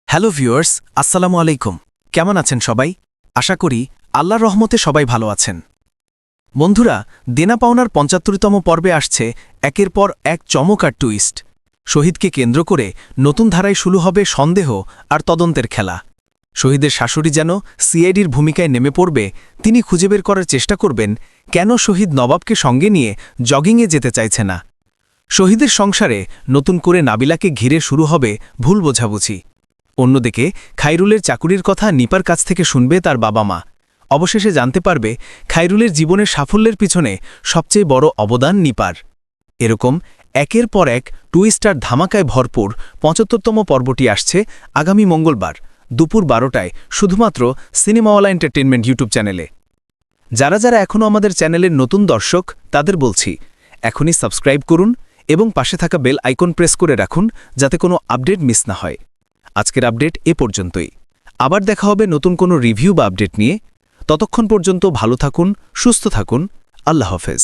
Hello viewers, আসসালামু আলাইকুম। কেমন আছেন সবাই? আশা করি আল্লাহর রহমতে সবাই ভালো আছেন। বন্ধুরা, দেনা পাওনার ৭৫তম পর্বে আসছে একের পর এক চমৎকার টুইস্ট। শহীদকে কেন্দ্র করে নতুন ধারায় শুরু হবে সন্দেহ আর তদন্তের খেলা। শহীদের শাশুড়ি যেন সিআইডির ভূমিকায় নেমে পড়বে। তিনি খুঁজে বের করার চেষ্টা করবেন কেন শহীদ নবাবকে সঙ্গে নিয়ে জগিংয়ে যেতে চাইছে না। শহীদের সংসারে নতুন করে নাবিলাকে ঘিরে শুরু হবে ভুল বোঝাবুঝি। অন্যদিকে খাইরুলের চাকুরির কথা নিপার কাছ থেকে শুনবে তার বাবা মা। অবশেষে জানতে পারবে খাইরুলের জীবনের সাফল্যের পিছনে সবচেয়ে বড় অবদান নিপার। এরকম একের পর এক টুইস্টার ধামাকায় ভরপুর ৭৫তম পর্বটি আসছে আগামী মঙ্গলবার দুপুর ১২টায় শুধুমাত্র সিনেমাওয়ালা এন্টারটেনমেন্ট ইউটিউব চ্যানেলে। যারা যারা এখনও আমাদের চ্যানেলের নতুন দর্শক তাদের বলছি, এখনই সাবস্ক্রাইব করুন এবং পাশে থাকা বেল আইকন প্রেস করে রাখুন যাতে কোনো আপডেট মিস না হয়। আজকের আপডেট এ পর্যন্তই। আবার দেখা হবে নতুন কোনো রিভিউ বা আপডেট নিয়ে। ততক্ষণ পর্যন্ত ভালো থাকুন, সুস্থ থাকুন। আল্লাহ হাফেজ।